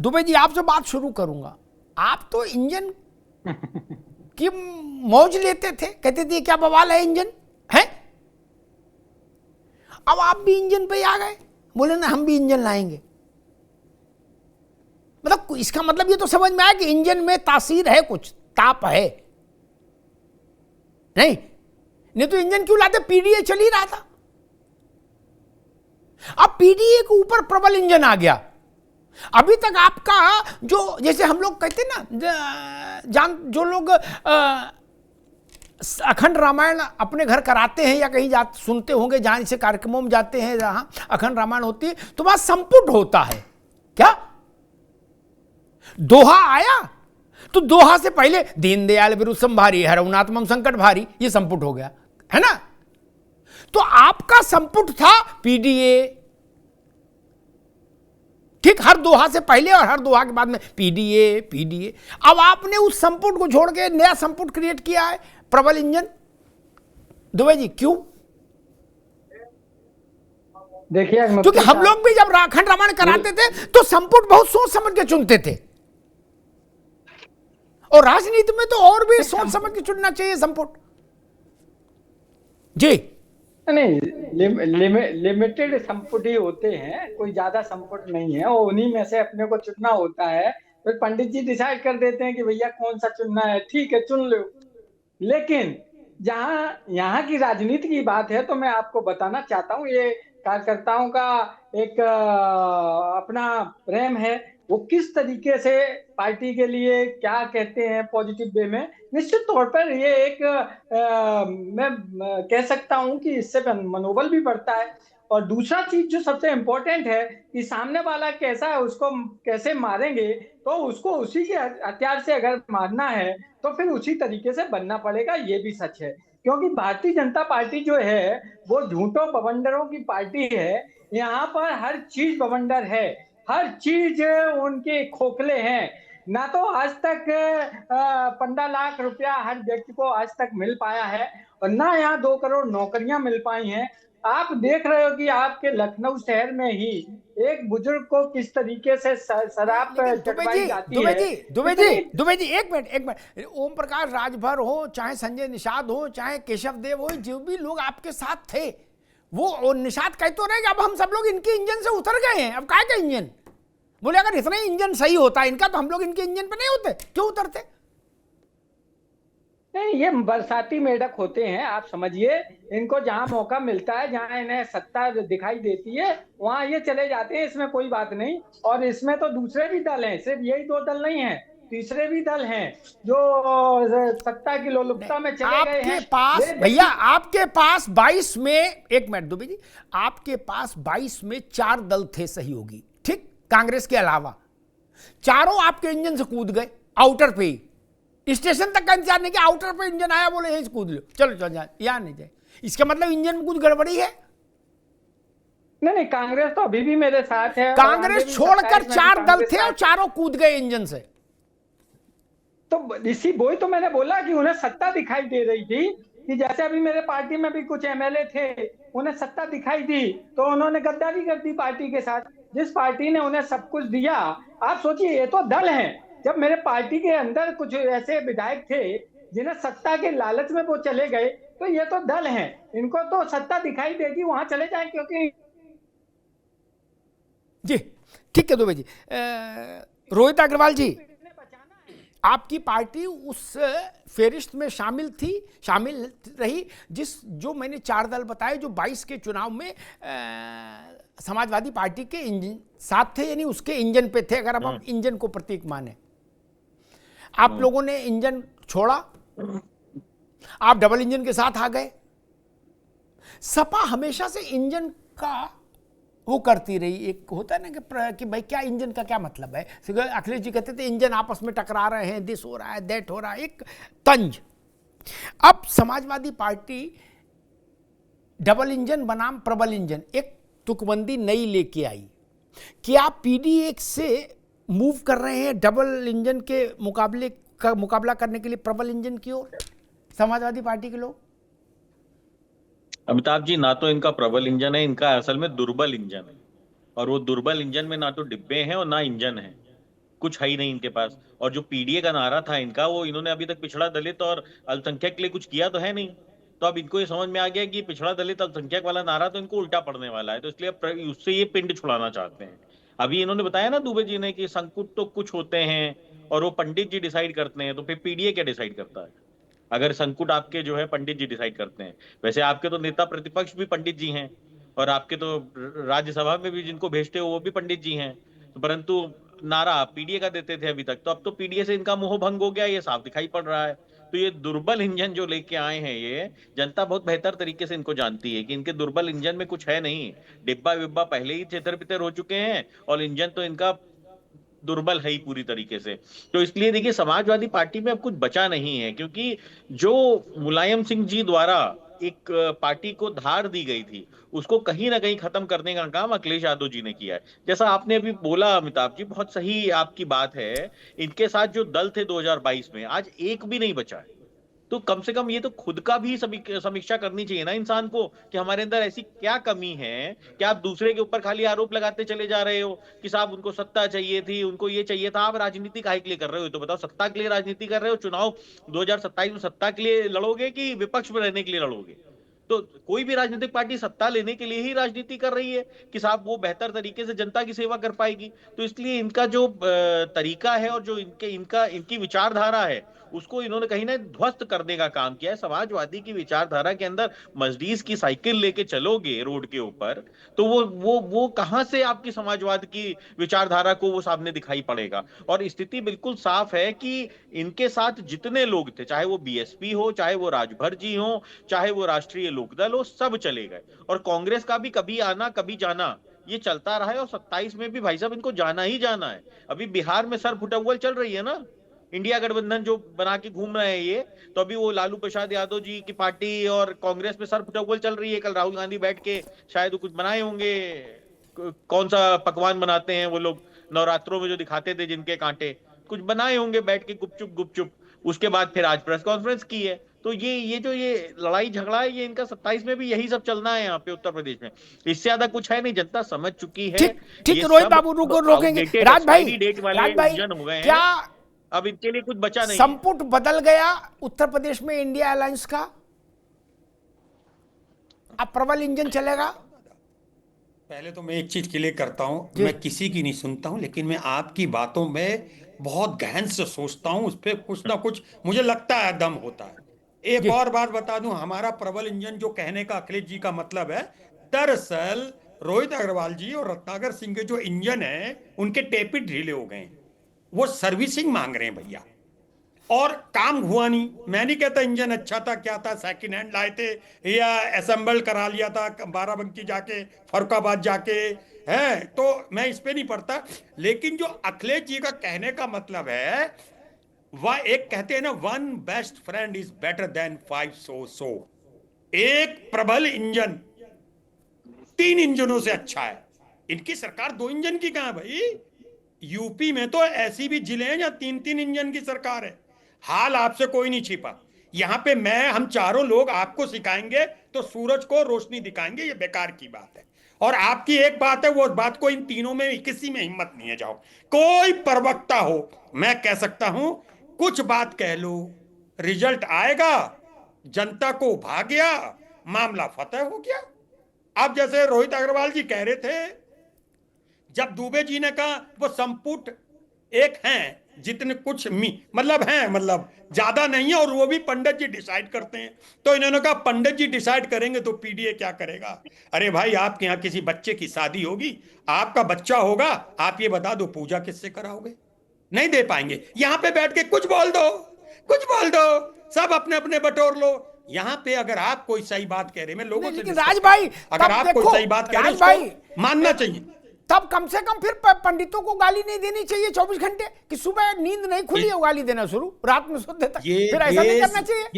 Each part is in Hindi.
दुबे जी आपसे बात शुरू करूंगा। आप तो इंजन की मौज लेते थे, कहते थे क्या बवाल है इंजन है। अब आप भी इंजन पे आ गए, बोले ना हम भी इंजन लाएंगे। मतलब इसका मतलब ये तो समझ में आया कि इंजन में तासीर है, कुछ ताप है। नहीं तो इंजन क्यों लाते, पीडीए चल ही रहा था। अब पीडीए के ऊपर प्रबल इंजन आ गया। अभी तक आपका जो, जैसे हम लोग कहते ना, जो लोग अखंड रामायण अपने घर कराते हैं या कहीं सुनते होंगे, जहां इसे कार्यक्रमों में जाते हैं जहां अखंड रामायण होती है, तो वहां संपुट होता है। क्या दोहा आया तो दोहा से पहले दीनदयाल बिरु संभारी हरउनाथ मम संकट भारी, ये संपुट हो गया है ना। तो आपका संपुट था पीडीए, ठीक, हर दोहा से पहले और हर दोहा के बाद में पीडीए। अब आपने उस संपुट को छोड़ के नया संपुट क्रिएट किया है, प्रबल इंजन। दुबे जी क्यों? देखिए, क्योंकि हम लोग भी जब अखंड रामायण कराते थे तो संपुट बहुत सोच समझ के चुनते थे, और राजनीति में तो और भी सोच समझ के चुनना चाहिए संपुट जी। नहीं, लिमिटेड संपुट ही होते हैं, कोई ज्यादा संपुट नहीं है, और उन्हीं में से अपने को चुनना होता है। फिर पंडित जी डिसाइड कर देते हैं कि भैया कौन सा चुनना है, ठीक है चुन लो। लेकिन जहां यहाँ की राजनीति की बात है तो मैं आपको बताना चाहता हूँ, ये कार्यकर्ताओं का एक अपना प्रेम है, वो किस तरीके से पार्टी के लिए क्या कहते हैं पॉजिटिव वे में। निश्चित तौर पर ये एक मैं कह सकता हूं कि इससे मनोबल भी बढ़ता है। और दूसरा चीज जो सबसे इम्पोर्टेंट है कि सामने वाला कैसा है, उसको कैसे मारेंगे, तो उसको उसी के हथियार से अगर मारना है तो फिर उसी तरीके से बनना पड़ेगा, ये भी सच है। क्योंकि भारतीय जनता पार्टी जो है वो झूठों बवंडरों की पार्टी है। यहाँ पर हर चीज बवंडर है, हर चीज उनके खोखले हैं। ना तो आज तक 15 लाख रुपया हर व्यक्ति को आज तक मिल पाया है, और ना यहाँ 2 करोड़ नौकरियां मिल पाई हैं। आप देख रहे हो कि आपके लखनऊ शहर में ही एक बुजुर्ग को किस तरीके से शराब चटवाई जाती है। दुबे जी एक मिनट, ओम प्रकाश राजभर हो, चाहे संजय निषाद हो, चाहे केशव देव हो, जो भी लोग आपके साथ थे, वो निषाद कहते तो रहे कि अब हम सब लोग इनके इंजन से उतर गए हैं, अब काय का इंजन। बोले अगर इतना ही इंजन सही होता इनका तो हम लोग इनके इंजन पे नहीं होते, क्यों उतरते? नहीं, ये बरसाती मेढक होते हैं, आप समझिए। इनको जहां मौका मिलता है, जहां इन्हें सत्ता दिखाई देती है, वहां ये चले जाते हैं, इसमें कोई बात नहीं। और इसमें तो दूसरे भी दल हैं, सिर्फ यही 2 दल नहीं है, तीसरे भी दल हैं जो सत्ता की लोलुपता में चले गए हैं। आपके पास भैया, आपके पास 22 में, एक मिनट दुबे जी, आपके पास 22 में 4 दल थे सहयोगी, ठीक, कांग्रेस के अलावा। चारों आपके इंजन से कूद गए आउटर पे ही, स्टेशन तक का इंतजार नहीं किया, आउटर पे इंजन आया, बोले यहीं से कूद लो, चलो चल जाए, यहां नहीं जाए। इसका मतलब इंजन में कुछ गड़बड़ी है। नहीं, कांग्रेस तो अभी भी मेरे साथ है। कांग्रेस छोड़कर 4 दल थे और चारों कूद गए इंजन से। तो इसी वही तो मैंने बोला कि उन्हें सत्ता दिखाई दे रही थी, कि जैसे अभी मेरे पार्टी में भी कुछ एमएलए थे, उन्हें सत्ता दिखाई दी तो उन्होंने गद्दारी कर दी पार्टी के साथ, जिस पार्टी ने उन्हें सब कुछ दिया। आप सोचिए, ये तो दल हैं। जब मेरे पार्टी के अंदर कुछ ऐसे विधायक थे जिन्हें सत्ता के लालच में वो चले गए, तो ये तो दल हैं, इनको तो सत्ता दिखाई देगी, वहां चले जाए। क्योंकि जी ठीक है दुबे जी। रोहित अग्रवाल जी, आपकी पार्टी उस फेरिस्त में शामिल रही जो मैंने 4 दल बताए, जो 22 के चुनाव में समाजवादी पार्टी के इंजन साथ थे, यानी उसके इंजन पे थे, अगर आप इंजन को प्रतीक माने। आप लोगों ने इंजन छोड़ा, आप डबल इंजन के साथ आ गए। सपा हमेशा से इंजन का वो करती रही, एक होता है ना कि भाई क्या इंजन का क्या मतलब है। अखिलेश जी कहते थे इंजन आपस में टकरा रहे हैं, दिस हो रहा है, दैट हो रहा है, एक तंज। अब समाजवादी पार्टी डबल इंजन बनाम प्रबल इंजन, एक तुकबंदी नई लेके आई। क्या पीडीए से मूव कर रहे हैं डबल इंजन के मुकाबला करने के लिए प्रबल इंजन की ओर समाजवादी पार्टी के लोग? अमिताभ जी, ना तो इनका प्रबल इंजन है, इनका असल में दुर्बल इंजन है। और वो दुर्बल इंजन में ना तो डिब्बे हैं और ना इंजन है। कुछ है ही नहीं इनके पास। और जो पीडीए का नारा था इनका, वो इन्होंने अभी तक पिछड़ा दलित और अल्पसंख्यक के लिए कुछ किया तो है नहीं। तो अब इनको ये समझ में आ गया कि पिछड़ा दलित अल्पसंख्यक वाला नारा तो इनको उल्टा पड़ने वाला है, तो इसलिए अब उससे ये पिंड छुड़ाना चाहते हैं। अभी इन्होंने बताया ना दुबे जी ने कि संकुट तो कुछ होते हैं और वो पंडित जी डिसाइड करते हैं, तो फिर पीडीए क्या डिसाइड करता है अगर संकुट आपके जो है पंडित जी डिसाइड करते हैं? वैसे आपके तो नेता प्रतिपक्ष भी पंडित जी हैं, और आपके तो राज्यसभा में भी जिनको भेजते हो वो भी पंडित जी हैं। तो परंतु नारा आप पीडीए का देते थे अभी तक, तो अब तो पीडीए से इनका मोह भंग हो गया, ये साफ दिखाई पड़ रहा है। तो ये दुर्बल इंजन जो लेके आए हैं, ये जनता बहुत बेहतर तरीके से इनको जानती है कि इनके दुर्बल इंजन में कुछ है नहीं। डिब्बा विब्बा पहले ही तितर बितर हो चुके हैं, और इंजन तो इनका दुर्बल है ही पूरी तरीके से। तो इसलिए देखिए, समाजवादी पार्टी में अब कुछ बचा नहीं है, क्योंकि जो मुलायम सिंह जी द्वारा एक पार्टी को धार दी गई थी, उसको कहीं ना कहीं खत्म करने का काम अखिलेश यादव जी ने किया है। जैसा आपने अभी बोला अमिताभ जी, बहुत सही आपकी बात है। इनके साथ जो दल थे 2022 में, आज एक भी नहीं बचा है। तो कम से कम ये तो खुद का भी समीक्षा करनी चाहिए ना इंसान को, कि हमारे अंदर ऐसी क्या कमी है कि आप दूसरे के ऊपर खाली आरोप लगाते चले जा रहे हो कि साहब उनको सत्ता चाहिए थी, उनको ये चाहिए था। आप राजनीति काहे के लिए कर रहे हो? तो बताओ, सत्ता के लिए राजनीति कर रहे हो? चुनाव 2027 में सत्ता के लिए लड़ोगे कि विपक्ष में रहने के लिए लड़ोगे? तो कोई भी राजनीतिक पार्टी सत्ता लेने के लिए ही राजनीति कर रही है कि साहब वो बेहतर तरीके से जनता की सेवा कर पाएगी। तो इसलिए इनका जो तरीका है और जो इनकी विचारधारा है, उसको इन्होंने कहीं ना ध्वस्त करने का काम किया है। समाजवादी की विचारधारा के अंदर मर्सिडीज की साइकिल लेके चलोगे रोड के ऊपर, तो वो कहां से आपकी समाजवाद की विचारधारा को वो सामने दिखाई पड़ेगा? और स्थिति बिल्कुल साफ है कि इनके साथ जितने लोग थे, चाहे वो बीएसपी हो, चाहे वो राजभर जी हो, चाहे वो राष्ट्रीय लोकदल हो, सब चले गए। और कांग्रेस का भी कभी आना कभी जाना ये चलता रहा है, और 27 में भी भाई साहब इनको जाना ही जाना है। अभी बिहार में सर फुटबॉल चल रही है ना, इंडिया गठबंधन जो बना के घूम रहे हैं ये, तो अभी वो लालू प्रसाद यादव जी की पार्टी और कांग्रेस में सर फुटबॉल चल रही है। कल राहुल गांधी बैठ के शायद कुछ बनाए होंगे, कौन सा पकवान बनाते हैं वो लोग नवरात्रों में जो दिखाते थे जिनके कांटे, कुछ बनाए होंगे बैठ के गुपचुप गुपचुप। उसके बाद फिर आज प्रेस कॉन्फ्रेंस की है। तो ये जो ये लड़ाई झगड़ा है, ये इनका 27 में भी यही सब चलना है यहाँ पे उत्तर प्रदेश में। इससे ज्यादा कुछ है नहीं, जनता समझ चुकी है। ठीक ठीक, ये रोहित सब बाबू रोकेंगे। outdated, राज भाई, expiry date वाले राज भाई, इंजन हो गए क्या हैं, अब इनके लिए कुछ बचा नहीं। संपुट बदल गया उत्तर प्रदेश में इंडिया अलायंस का? अब प्रबल इंजन चलेगा? पहले तो मैं एक चीज क्लियर करता हूं, मैं किसी की नहीं सुनता हूं, लेकिन मैं आपकी बातों में बहुत गहन से सोचता हूं, उस पर कुछ ना कुछ मुझे लगता है दम होता है। एक और बात बता दूं, हमारा प्रबल इंजन जो कहने का अखिलेश जी का मतलब है, दरअसल रोहित अग्रवाल जी और रत्नाकर सिंह के जो इंजन है उनके टेप ढीले हो गए, वो सर्विसिंग मांग रहे हैं भैया, और काम हुआ नहीं। मैं नहीं कहता इंजन अच्छा था, क्या था, सेकंड हैंड लाए थे या असेंबल करा लिया था बाराबंकी जाके, फरुखाबाद जाके, है, तो मैं इस पे नहीं पड़ता। लेकिन जो अखिलेश जी का कहने का मतलब है, वह एक कहते हैं ना, one best friend is better than 5 सो। एक प्रबल इंजन 3 इंजनों से अच्छा है। इनकी सरकार 2 इंजन की कहां भाई? यूपी में तो ऐसी भी जिले हैं जहां 3-3 इंजन की सरकार है। हाल आपसे कोई नहीं छिपा। यहां पे हम चारों लोग आपको सिखाएंगे तो सूरज को रोशनी दिखाएंगे, ये बेकार की बात है। और आपकी एक बात है, वो बात को इन तीनों में किसी में हिम्मत नहीं है। जाओ, कोई प्रवक्ता हो, मैं कह सकता हूं, कुछ बात कह लो, रिजल्ट आएगा, जनता को भा गया, मामला फतेह हो गया। अब जैसे रोहित अग्रवाल जी कह रहे थे, जब दुबे जी ने कहा वो संपुट एक हैं, जितने कुछ मतलब हैं, मतलब ज्यादा नहीं है, और वो भी पंडित जी डिसाइड करते हैं। तो इन्होंने कहा पंडित जी डिसाइड करेंगे तो पीडीए क्या करेगा? अरे भाई, आपके यहाँ किसी बच्चे की शादी होगी, आपका बच्चा होगा, आप ये बता दो पूजा किससे कराओगे? नहीं दे पाएंगे। यहां पे बैठ के कुछ बोल दो, कुछ बोल दो, सब अपने अपने बटोर लो। यहां पे अगर आप कोई सही बात कह रहे, मैं लोगों से, लेकिन राज भाई, अगर आप कोई सही बात कह रहे हैं उसको मानना चाहिए। तब कम से कम फिर पंडितों को गाली नहीं देनी चाहिए 24 घंटे, कि सुबह नींद नहीं खुली हो गाली देना शुरू, रात में सोते तक। फिर ऐसा नहीं करना चाहिए।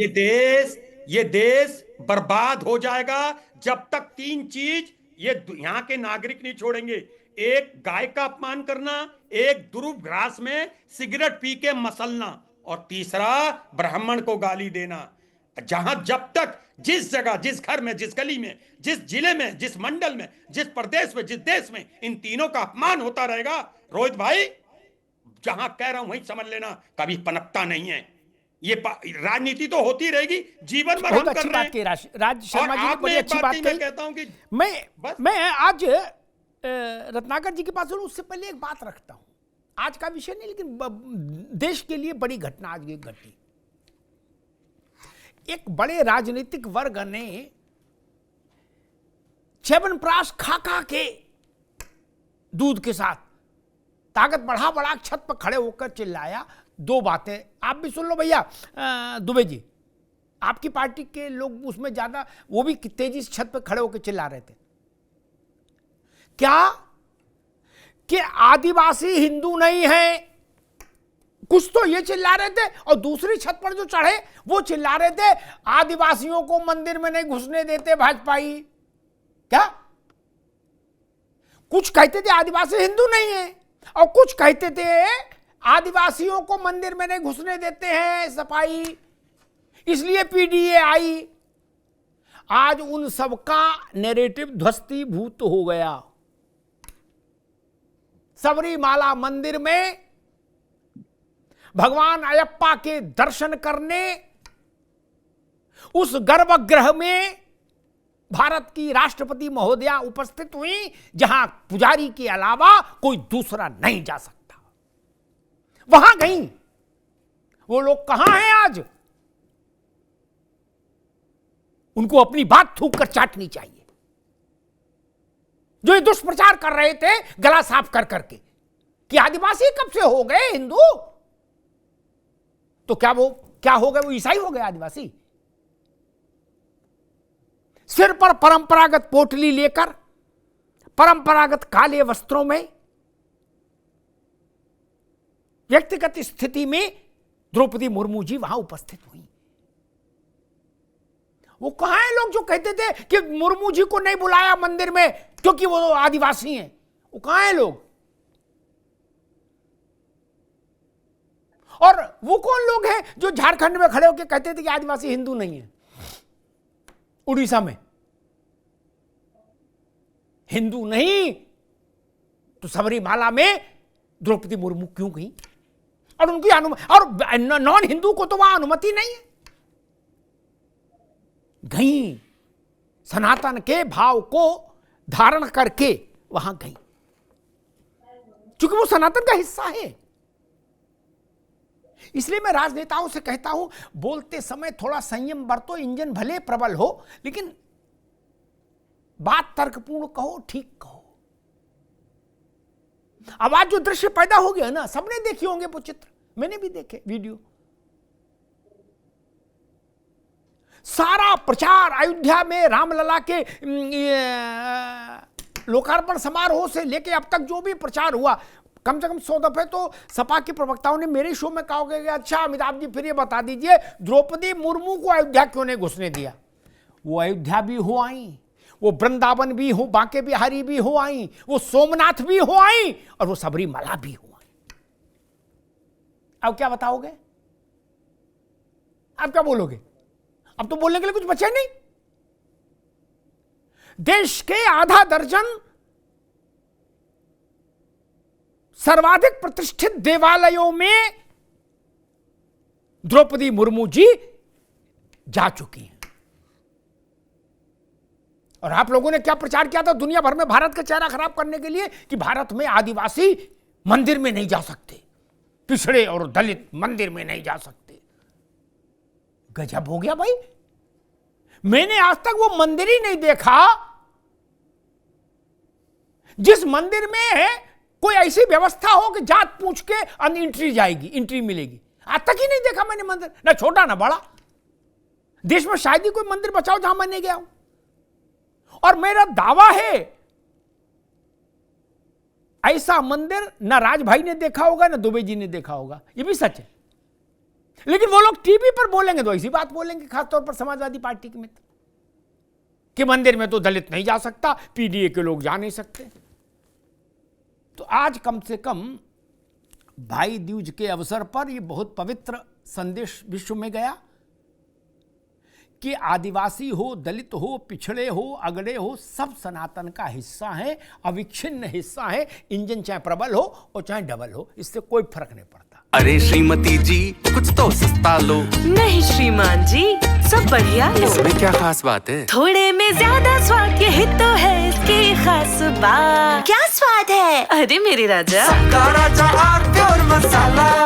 ये देश बर्बाद हो जाएगा जब तक 3 चीज ये यहाँ के नागरिक नहीं छोड़ेंगे। एक, गाय का अपमान करना, एक, दुर्भ ग्रास में सिगरेट पी के मसलना, और तीसरा, ब्राह्मण को गाली देना। जहां जब तक जिस जगह, जिस घर में, जिस गली में, जिस जिले में, जिस मंडल में, जिस प्रदेश में, जिस देश में इन तीनों का अपमान होता रहेगा, रोहित भाई, जहां कह रहा हूं वहीं समझ लेना, कभी पनपता नहीं है। ये राजनीति तो होती रहेगी, जीवन भर बहुत हम अच्छी कर रहे बात हैं। कही राज शर्मा जी ने, आपने बड़ी एक अच्छी बात बात कही, मैं कही। कहता हूं कि बस मैं आज रत्नाकर जी के पास हूं, उससे पहले एक बात रखता हूं, आज का विषय नहीं लेकिन देश के लिए बड़ी घटना आज की घटी। एक बड़े राजनीतिक वर्ग ने च्यवनप्राश खा खा के दूध के साथ ताकत बढ़ा बढ़ा छत पर खड़े होकर चिल्लाया दो बातें। आप भी सुन लो भैया, दुबे जी, आपकी पार्टी के लोग उसमें ज्यादा, वो भी तेजी से छत पर खड़े होकर चिल्ला रहे थे क्या कि आदिवासी हिंदू नहीं है, कुछ तो ये चिल्ला रहे थे। और दूसरी छत पर जो चढ़े वो चिल्ला रहे थे आदिवासियों को मंदिर में नहीं घुसने देते भाजपाई। क्या कुछ कहते थे आदिवासी हिंदू नहीं है, और कुछ कहते थे आदिवासियों को मंदिर में नहीं घुसने देते हैं सपाई, इसलिए पीडीए आई। आज उन सबका नैरेटिव ध्वस्तीभूत हो गया। सबरीमाला मंदिर में भगवान अयप्पा के दर्शन करने उस गर्भगृह में भारत की राष्ट्रपति महोदया उपस्थित हुई, जहां पुजारी के अलावा कोई दूसरा नहीं जा सकता, वहां गई। वो लोग कहां हैं आज? उनको अपनी बात थूक कर चाटनी चाहिए। जो ये दुष्प्रचार कर रहे थे गला साफ कर करके कि आदिवासी कब से हो गए हिंदू, तो क्या हो गए? वो ईसाई हो गए आदिवासी। सिर पर परंपरागत पोटली लेकर परंपरागत काले वस्त्रों में व्यक्तिगत स्थिति में द्रौपदी मुर्मू जी वहां उपस्थित हुई। वो कहां हैं लोग जो कहते थे कि मुर्मू जी को नहीं बुलाया मंदिर में क्योंकि वो आदिवासी हैं? वो कहां हैं लोग? और वो कौन लोग हैं जो झारखंड में खड़े होकर कहते थे कि आदिवासी हिंदू नहीं है? उड़ीसा में हिंदू नहीं तो सबरीमाला में द्रौपदी मुर्मू क्यों गई? और उनकी अनुमति, और नॉन हिंदू को तो वहां अनुमति नहीं है, गई सनातन के भाव को धारण करके वहां गई, क्योंकि वो सनातन का हिस्सा है। इसलिए मैं राजनेताओं से कहता हूं, बोलते समय थोड़ा संयम बरतो, इंजन भले प्रबल हो लेकिन बात तर्कपूर्ण कहो, ठीक कहो। अब आज जो दृश्य पैदा हो गया ना, सबने देखे होंगे वो चित्र, मैंने भी देखे वीडियो। सारा प्रचार अयोध्या में रामलला के लोकार्पण समारोह से लेके अब तक जो भी प्रचार हुआ, कम से कम 100 दफे तो सपा के प्रवक्ताओं ने मेरे शो में कहा होगा कि अच्छा अमिताभ जी फिर ये बता दीजिए द्रौपदी मुर्मू को अयोध्या क्यों नहीं घुसने दिया? वो अयोध्या भी हो आई, वो वृंदावन भी हो, बांके बिहारी भी हो आई, वो सोमनाथ भी हो आई, और वो सबरीमाला भी हो आई। अब क्या बताओगे? अब क्या बोलोगे? अब तो बोलने के लिए कुछ बचा नहीं। देश के आधा दर्जन सर्वाधिक प्रतिष्ठित देवालयों में द्रौपदी मुर्मू जी जा चुकी हैं। और आप लोगों ने क्या प्रचार किया था दुनिया भर में भारत का चेहरा खराब करने के लिए कि भारत में आदिवासी मंदिर में नहीं जा सकते, पिछड़े और दलित मंदिर में नहीं जा सकते। गजब हो गया भाई। मैंने आज तक वो मंदिर ही नहीं देखा जिस मंदिर में कोई ऐसी व्यवस्था हो कि जात पूछ के एंट्री जाएगी, एंट्री मिलेगी। आज तक ही नहीं देखा मैंने मंदिर, ना छोटा ना बड़ा। देश में शायद ही कोई मंदिर बचाओ जहां मैं नहीं गया हूं। और मेरा दावा है ऐसा मंदिर ना राज भाई ने देखा होगा ना दुबे जी ने देखा होगा, ये भी सच है। लेकिन वो लोग टीवी पर बोलेंगे तो ऐसी बात बोलेंगे, खासतौर पर समाजवादी पार्टी के मित्र, कि मंदिर में तो दलित नहीं जा सकता, पीडीए के लोग जा नहीं सकते। तो आज कम से कम भाई दूज के अवसर पर ये बहुत पवित्र संदेश विश्व में गया कि आदिवासी हो, दलित हो, पिछड़े हो, अगड़े हो, सब सनातन का हिस्सा है, अविच्छिन्न हिस्सा है। इंजन चाहे प्रबल हो और चाहे डबल हो, इससे कोई फर्क नहीं पड़ता। अरे श्रीमती जी, कुछ तो सस्ता लो। नहीं श्रीमान जी, सब बढ़िया लो। इसमें क्या खास बात है? थोड़े में ज्यादा स्वाद, यही तो है इसकी खास बात। क्या स्वाद है? अरे मेरे राजा, राजा और प्योर मसाला।